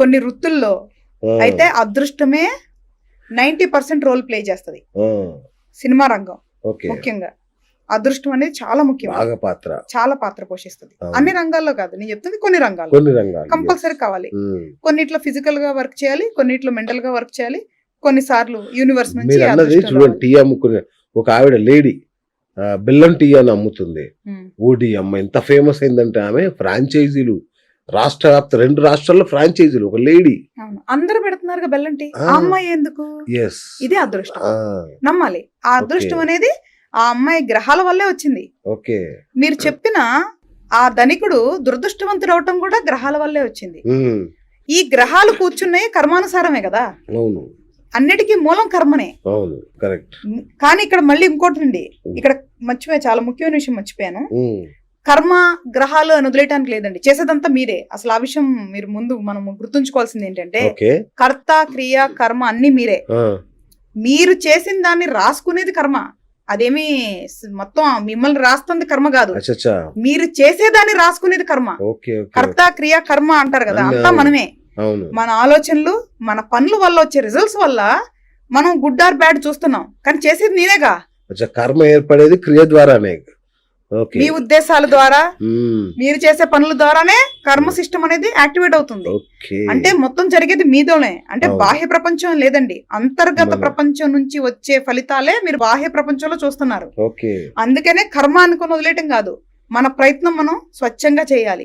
కొన్ని వృత్తుల్లో అయితే అదృష్టమే 90% రోల్ ప్లే చేస్తుంది. సినిమా రంగం ముఖ్యంగా అదృష్టం అనేది చాలా ముఖ్యం, చాలా పాత్ర పోషిస్తుంది. అన్ని రంగాల్లో కాదు, నేను చెప్తుంది కొన్ని రంగాల్లో కంపల్సరీ కావాలి. కొన్నిట్లో ఫిజికల్ గా వర్క్ చేయాలి, కొన్నిట్లో మెంటల్ గా వర్క్ చేయాలి, కొన్నిసార్లు యూనివర్స్ నుంచి. చూడండి, టీ అమ్ముకునే ఒక ఆవిడ లేడీ బెల్లం టీ అని అమ్ముతుంది. ఓడి అమ్మ ఎంత ఫేమస్ అయిందంటే ఆమె ఫ్రాంచైజీలు రాష్ట్ర వ్యాప్త 2 రాష్ట్రాల్లో ఫ్రాంచైజీలు, ఒక లేడీ. అందరూ పెడుతున్నారు బెల్లం టీ, ఆ అమ్మాయి ఎందుకు? ఇది అదృష్టం, నమ్మాలి. ఆ అదృష్టం అనేది ఆ అమ్మాయి గ్రహాల వల్లే వచ్చింది. మీరు చెప్పిన ఆ ధనికుడు దురదృష్టవంతుడు అవటం కూడా గ్రహాల వల్లే వచ్చింది. ఈ గ్రహాలు కూర్చున్నాయి కర్మానుసారమే కదా, అన్నిటికీ మూలం కర్మనే. కానీ ఇక్కడ మళ్ళీ ఇంకోటి అండి, ఇక్కడ మర్చిపోయా, చాలా ముఖ్యమైన విషయం మర్చిపోయాను. కర్మ గ్రహాలు అని వదిలేయటానికి లేదండి, చేసేదంతా మీరే. అసలు ఆ విషయం మీరు ముందు మనం గుర్తుంచుకోవాల్సింది ఏంటంటే, కర్త క్రియ కర్మ అన్ని మీరే. మీరు చేసిన దాన్ని రాసుకునేది కర్మ. అదేమి మొత్తం మిమ్మల్ని రాస్తుంది కర్మ కాదు, మీరు చేసేదాన్ని రాసుకునేది కర్మ. కర్త క్రియ కర్మ అంటారు కదా, అంతా మనమే. మన ఆలోచనలు, మన పనుల వల్ల వచ్చే రిజల్ట్స్ వల్ల మనం గుడ్ ఆర్ బ్యాడ్ చూస్తున్నాం, కానీ చేసేది నేనేగా. కర్మ ఏర్పడేది క్రియ ద్వారానే, మీ ఉద్దేశాల ద్వారా, మీరు చేసే పనుల ద్వారానే కర్మ సిస్టమ్ అనేది యాక్టివేట్ అవుతుంది. అంటే మొత్తం జరిగేది మీతోనే, అంటే బాహ్య ప్రపంచం లేదండి, అంతర్గత ప్రపంచం నుంచి వచ్చే ఫలితాలే మీరు బాహ్య ప్రపంచంలో చూస్తున్నారు. అందుకనే కర్మ అనుకుని వదిలేయటం కాదు, మన ప్రయత్నం మనం స్వచ్ఛంగా చేయాలి.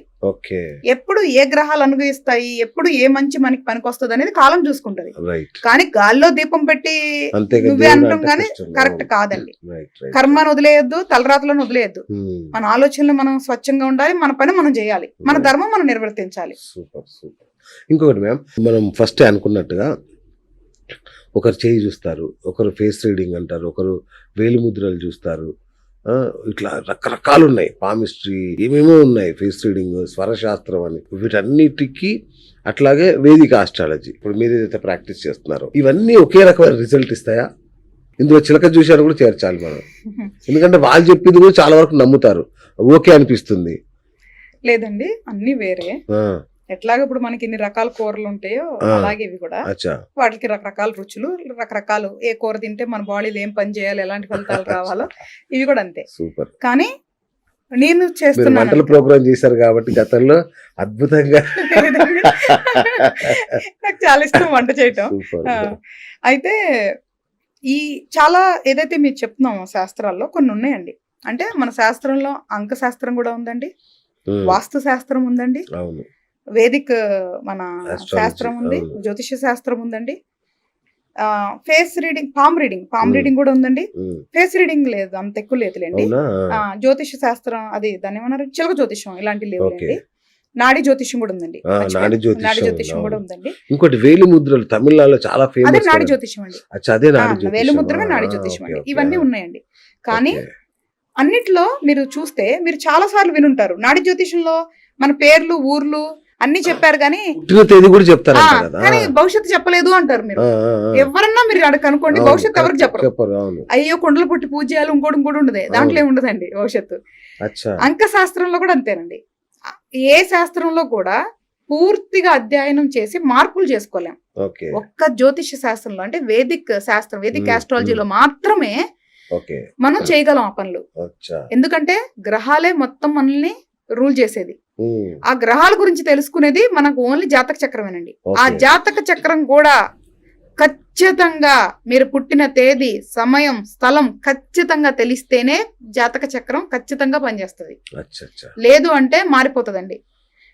ఎప్పుడు ఏ గ్రహాలు అనుభవిస్తాయి, ఎప్పుడు ఏ మంచి మనకి పనికొస్తుంది అనేది కాలం చూసుకుంటది. కానీ గాల్లో దీపం పెట్టి నువ్వే అంటాం కానీ కరెక్ట్ కాదండి. కర్మను వదిలేయద్దు, తలరాతలను వదిలేయద్దు. మన ఆలోచనలు మనం స్వచ్ఛంగా ఉండాలి, మన పని మనం చేయాలి, మన ధర్మం మనం నిర్వర్తించాలి. ఇంకొకటి మ్యామ్, మనం ఫస్ట్ అనుకున్నట్టుగా ఒకరు చేయి చూస్తారు, ఒకరు ఫేస్ రీడింగ్ అంటారు, ఒకరు వేలి ముద్రలు చూస్తారు, ఇట్లా రకరకాలు ఉన్నాయి, పామిస్ట్రీ ఏమేమో ఉన్నాయి, ఫేస్ రీడింగ్, స్వరశాస్త్రం అని, వీటన్నిటికీ అట్లాగే వేదిక ఆస్ట్రాలజీ, ఇప్పుడు మీరు ఏదైతే ప్రాక్టీస్ చేస్తున్నారో ఇవన్నీ ఒకే రకమైన రిజల్ట్ ఇస్తాయా? ఇందులో చిలక చూశారు కూడా చేర్చాలి మనం, ఎందుకంటే వాళ్ళు చెప్పింది కూడా చాలా వరకు నమ్ముతారు, ఓకే అనిపిస్తుంది. లేదండి, అన్ని వేరే. ఎట్లాగ ఇప్పుడు మనకి ఇన్ని రకాల కూరలు ఉంటాయో అలాగే ఇవి కూడా, వాటికి రకరకాల రుచులు, రకరకాలు ఏ కూర తింటే మన బాడీలో ఏం పని చేయాలి, ఎలాంటి ఫలితాలు రావాలో ఇవి కూడా అంతే. కానీ నేను చేస్తున్నాను, ప్రోగ్రామ్ చేశారు కాబట్టి గతంలో అద్భుతంగా నాకు చాలా ఇష్టం వంట చేయటం. అయితే ఈ చాలా ఏదైతే మీరు చెప్తున్నామో శాస్త్రాల్లో కొన్ని ఉన్నాయండి. అంటే మన శాస్త్రంలో అంక శాస్త్రం కూడా ఉందండి, వాస్తు శాస్త్రం ఉందండి, వేదిక్ మన శాస్త్రం ఉంది, జ్యోతిష శాస్త్రం ఉందండి, ఫేస్ రీడింగ్, పామ్ రీడింగ్ కూడా ఉందండి. ఫేస్ రీడింగ్ లేదు, అంత ఎక్కువ లేదులేండి. జ్యోతిష శాస్త్రం, అది దాన్ని ఏమన్నారు, చిలక జ్యోతిషం, ఇలాంటివి లేవులేండి. నాడి జ్యోతిషం కూడా ఉందండి, నాడి జ్యోతిషం కూడా ఉందండి. ఇంకోటి వేలి ముద్రలు తమిళనాడులో చాలా ఫేమస్, అదే నాడి జ్యోతిషం అండి, వేలి ముద్రమే నాడి జ్యోతిషం అండి. ఇవన్నీ ఉన్నాయండి. కానీ అన్నిట్లో మీరు చూస్తే మీరు చాలా సార్లు వినుంటారు, నాడి జ్యోతిషంలో మన పేర్లు, ఊర్లు అన్ని చెప్పారు కానీ కానీ భవిష్యత్తు చెప్పలేదు అంటారు. మీరు ఎవరన్నా మీరు కనుక్కోండి, భవిష్యత్తు ఎవరికి చెప్పరు. అయ్యో కొండలు పుట్టి పూజ చేయాలి, ఇంకోటి ఉండదు, దాంట్లో ఏముండదండి భవిష్యత్తు. అంక శాస్త్రంలో కూడా అంతేనండి. ఏ శాస్త్రంలో కూడా పూర్తిగా అధ్యయనం చేసి మార్పులు చేసుకోలేం. ఒక్క జ్యోతిష శాస్త్రంలో, అంటే వేదిక్ శాస్త్రం, వేదిక్ ఆస్ట్రాలజీలో మాత్రమే మనం చేయగలం ఆ పనులు. ఎందుకంటే గ్రహాలే మొత్తం మనల్ని రూల్ చేసేది. ఆ గ్రహాల గురించి తెలుసుకునేది మనకు ఓన్లీ జాతక చక్రమేనండి. ఆ జాతక చక్రం కూడా ఖచ్చితంగా మీరు పుట్టిన తేదీ, సమయం, స్థలం ఖచ్చితంగా తెలిస్తేనే జాతక చక్రం ఖచ్చితంగా పనిచేస్తుంది. లేదు అంటే మారిపోతుందండి.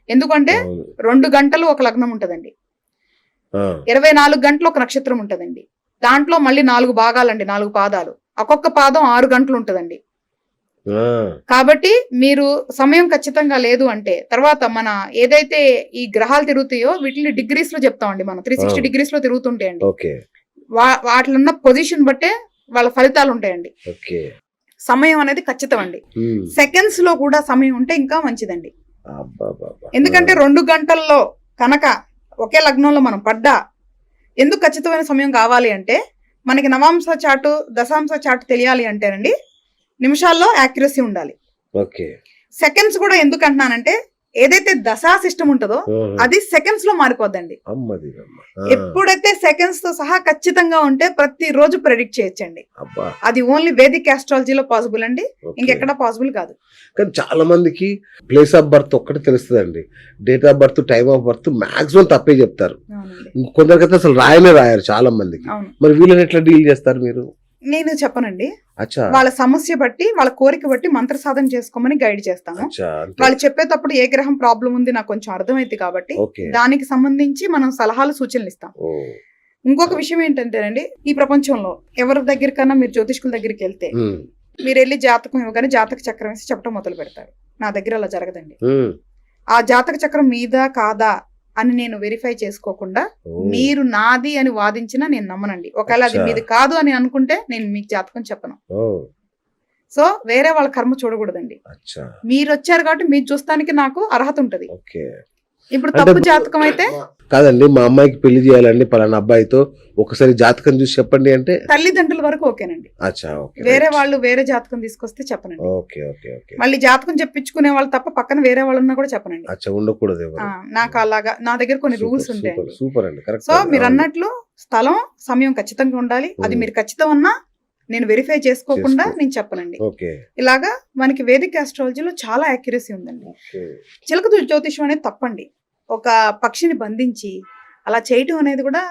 ఎందుకంటే 2 గంటలు ఒక లగ్నం ఉంటదండి, 24 గంటలు ఒక నక్షత్రం ఉంటదండి, దాంట్లో మళ్ళీ 4 భాగాలండి, 4 పాదాలు, ఒక్కొక్క పాదం 6 గంటలు ఉంటదండి. కాబట్టి మీరు సమయం ఖచ్చితంగా లేదు అంటే, తర్వాత మన ఏదైతే ఈ గ్రహాలు తిరుగుతాయో వీటిని డిగ్రీస్ లో చెప్తామండి మనం, 360 డిగ్రీస్ లో తిరుగుతుంటాయండి. వాటిలో ఉన్న పొజిషన్ బట్టే వాళ్ళ ఫలితాలు ఉంటాయండి. సమయం అనేది ఖచ్చితం అండి. సెకండ్స్ లో కూడా సమయం ఉంటే ఇంకా మంచిదండి. ఎందుకంటే 2 గంటల్లో కనుక ఒకే లగ్నంలో మనం పడ్డా, ఎందుకు ఖచ్చితమైన సమయం కావాలి అంటే, మనకి నవాంశ చాటు, దశాంశ చాటు తెలియాలి అంటేనండి నిమిషాల్లో యాక్యురసీ ఉండాలి. సెకండ్స్ కూడా ఎందుకు అంటున్నానంటే, ఏదైతే దశా సిస్టమ్ ఉంటుందో అది సెకండ్స్ లో మారిపోద్దండి. అమ్మది ఎప్పుడైతే సెకండ్స్ తో సహా ఖచ్చితంగా ఉంటే ప్రతి రోజు ప్రెడిక్ట్ చేయొచ్చండి. అబ్బా, అది ఓన్లీ వేదిక్ ఆస్ట్రాలజీలో పాసిబుల్ అండి, ఇంకెక్కడ పాసిబుల్ కాదు. కానీ చాలా మందికి ప్లేస్ ఆఫ్ బర్త్ ఒక్కటి తెలుస్తుందండి, date of birth, time of birth maximum తప్పే చెప్తారు. అవునండి, కొందరికైతే అసలు రాయరు చాలా మందికి. అవును. మరి వీళ్ళని ఎట్లా డీల్ చేస్తారు మీరు? నేను చెప్పనండి, అచ్చా వాళ్ళ సమస్య బట్టి వాళ్ళ కోరిక బట్టి మంత్ర సాధన చేసుకోమని గైడ్ చేస్తాము. అచ్చా, అంతే. వాళ్ళు చెప్పేటప్పుడు ఏ గ్రహం ప్రాబ్లం ఉంది నాకు కొంచెం అర్థమైంది కాబట్టి ఓకే. దానికి సంబంధించి మనం సలహాలు సూచనలు ఇస్తాం. ఓ, ఇంకొక విషయం ఏంటంటేనండి, ఈ ప్రపంచంలో ఎవరి దగ్గరికన్నా మీరు జ్యోతిష్కుల దగ్గరికి వెళ్తే ఉమ్, మీరు వెళ్ళి జాతకం ఇవ్వగానే జాతక చక్రం వేసి చెప్పడం మొదలు పెడతారు. నా దగ్గర అలా జరగదండి. ఉమ్, ఆ జాతక చక్రం మీదా కాదా అని నేను వెరిఫై చేసుకోకుండా ఓ, మీరు నాది అని వాదించినా నేను నమ్మనండి. ఒకవేళ అది అచ్చా. మీది కాదు అని అనుకుంటే నేను మీకు జాతకం చెప్పను. ఓ, సో వేరే వాళ్ళ కర్మ చూడకూడదండి. అచ్చా, మీరు వచ్చారు కాబట్టి మీరు చూస్తానికి నాకు అర్హత ఉంటది. ఓకే. ఇప్పుడు అంటే తప్పు జాతకం అయితే కాదండి, మా అమ్మాయికి పెళ్లి చేయాలండి పలానా అబ్బాయితో, ఒకసారి జాతకం చూసి చెప్పండి అంటే తల్లిదండ్రుల వరకు ఓకేనండి. అచ్చా, ఓకే. వేరే వాళ్ళు వేరే జాతకం తీసుకొస్తే చెప్పనండి. Okay okay okay. మళ్ళీ జాతకం చెప్పించుకునే వాళ్ళు తప్ప పక్కన వేరే వాళ్ళు ఉన్నా కూడా చెప్పనండి. అచ్చా, ఉండకూడదు ఎవరు. నాకు అలాగా నా దగ్గర కొన్ని రూల్స్ సూపర్ ఉంటాయండి. సూపర్ అండి, కరెక్ట్. సో మీరు అన్నట్లు స్థలం సమయం ఖచ్చితంగా ఉండాలి. అది మీరు ఖచ్చితం అన్నా నేను వెరిఫై చేసుకోకుండా నేను చెప్పనండి. ఓకే ఇలాగా మనకి వేదిక ఆస్ట్రాలజీలో చాలా యాక్యురసీ ఉందండి. ఓకే. చిలక జ్యోతిషం అనేది తప్పండి. ఒక పక్షిని బంధించి అలా చేయటం అనేది కూడా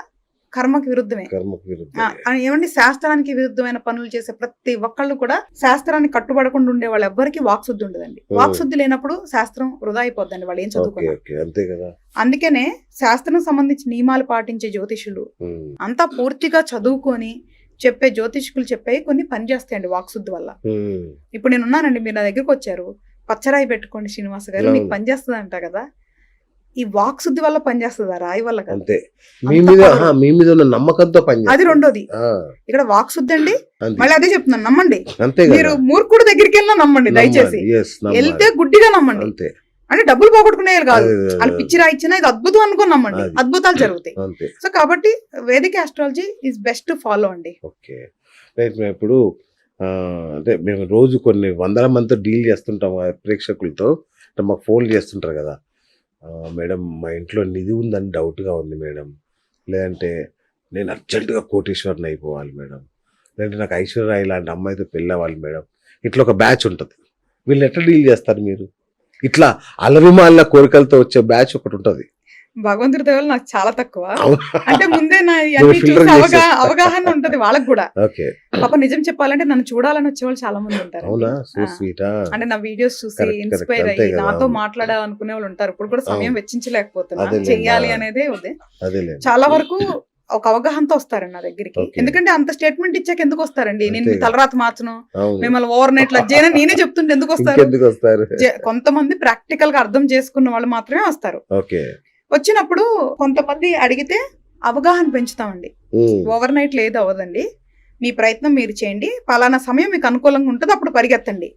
కర్మకి విరుద్ధమే. కర్మకు విరుద్ధం. ఏమండి, శాస్త్రానికి విరుద్ధమైన పనులు చేసే ప్రతి ఒక్కళ్ళు కూడా శాస్త్రాన్ని కట్టుబడకుండా ఉండే వాళ్ళు ఎవ్వరికి వాక్శుద్ధి ఉండదండి. వాక్శుద్ధి లేనప్పుడు శాస్త్రం వృధా అయిపోద్దండి, వాళ్ళు ఏం ఓకే చదువుకున్నారు. ఓకే, అంతే కదా. అందుకనే శాస్త్రం సంబంధించి నియమాలు పాటించే జ్యోతిషులు ఉమ్, అంతా పూర్తిగా చదువుకొని చెప్పే జ్యోతిష్కులు చెప్పే కొన్ని పని చేస్తాయండి వాక్శుద్ధి వల్ల. ఉమ్, ఇప్పుడు నేను ఉన్నానండి, మీరు నా దగ్గరకు వచ్చారు, పచ్చరాయి పెట్టుకోండి శ్రీనివాస గారు, మీకు పని చేస్తుంది అంట కదా. ఈ వాక్శుద్ధి వల్ల పనిచేస్తుందా, రాయి వల్ల కాదు. అంతే. మీ మీద ఉన్న నమ్మకంతో పని. అది రెండోది. ఇక్కడ వాక్శుద్ధి అండి, అంతే. మళ్ళీ అదే చెప్తున్నాను, నమ్మండి. అంతే మీరు మూర్ఖుడు దగ్గరికి వెళ్ళినా నమ్మండి దయచేసి. వెళ్తే గుడ్డిగా నమ్మండి, అంతే. అంటే డబ్బులు పోగొట్టుకునేది కాదు. వాళ్ళు పిచ్చి రాయిచ్చినా ఇది అద్భుతం అనుకుని నమ్మండి, అద్భుతాలు జరుగుతాయి. అంతే. సో కాబట్టి వేదిక ఆస్ట్రాలజీ ఈజ్ బెస్ట్ ఫాలో అండి. Okay right. మేము ఇప్పుడు అంటే మేము రోజు కొన్ని వందల మందితో డీల్ చేస్తుంటాం ప్రేక్షకులతో. అంటే మాకు ఫోన్ చేస్తుంటారు కదా, మేడం మా ఇంట్లో నిధి ఉందని డౌట్గా ఉంది మేడం, లేదంటే నేను అర్జెంటుగా కోటీశ్వరుని అయిపోవాలి మేడం, లేదంటే నాకు ఐశ్వర్య ఇలాంటి అమ్మాయితో పెళ్ళవాలి మేడం, ఇట్లా ఒక బ్యాచ్ ఉంటుంది. వీళ్ళు ఎట్లా డీల్ చేస్తారు మీరు? ఇట్లా అలవిమాల కోరికలతో వచ్చే బ్యాచ్ ఒకటి ఉంటుంది. భగవంతుడి దేవాలు నాకు చాలా తక్కువ. అంటే ముందే నా అన్ని చూసి అవగాహన ఉంటది వాళ్ళకి కూడా. పాప నిజం చెప్పాలంటే నన్ను చూడాలని వచ్చే వాళ్ళు చాలా మంది ఉంటారు. అంటే నా వీడియోస్ చూసి ఇన్స్పైర్ అయ్యి నాతో మాట్లాడాలనుకునే వాళ్ళు ఉంటారు. ఇప్పుడు కూడా సమయం వెచ్చించలేకపోతున్నా, చెయ్యాలి అనేదే ఉంది. చాలా వరకు ఒక అవగాహనతో వస్తారండి నా దగ్గరికి. ఎందుకంటే అంత స్టేట్మెంట్ ఇచ్చాక ఎందుకు వస్తారండి? నేను మీ తలరాత మార్చను, మిమ్మల్ని ఓవర్ నైట్ లజ్జేనా నేనే చెప్తుంటే ఎందుకు వస్తారు? కొంతమంది ప్రాక్టికల్ గా అర్థం చేసుకున్న వాళ్ళు మాత్రమే వస్తారు. వచ్చినప్పుడు కొంతమంది అడిగితే అవగాహన పెంచుతామండి. ఓవర్ నైట్ లేదు అవ్వదండి, మీ ప్రయత్నం మీరు చేయండి, పలానా సమయం మీకు అనుకూలంగా ఉంటుంది, అప్పుడు పరిగెత్తండి.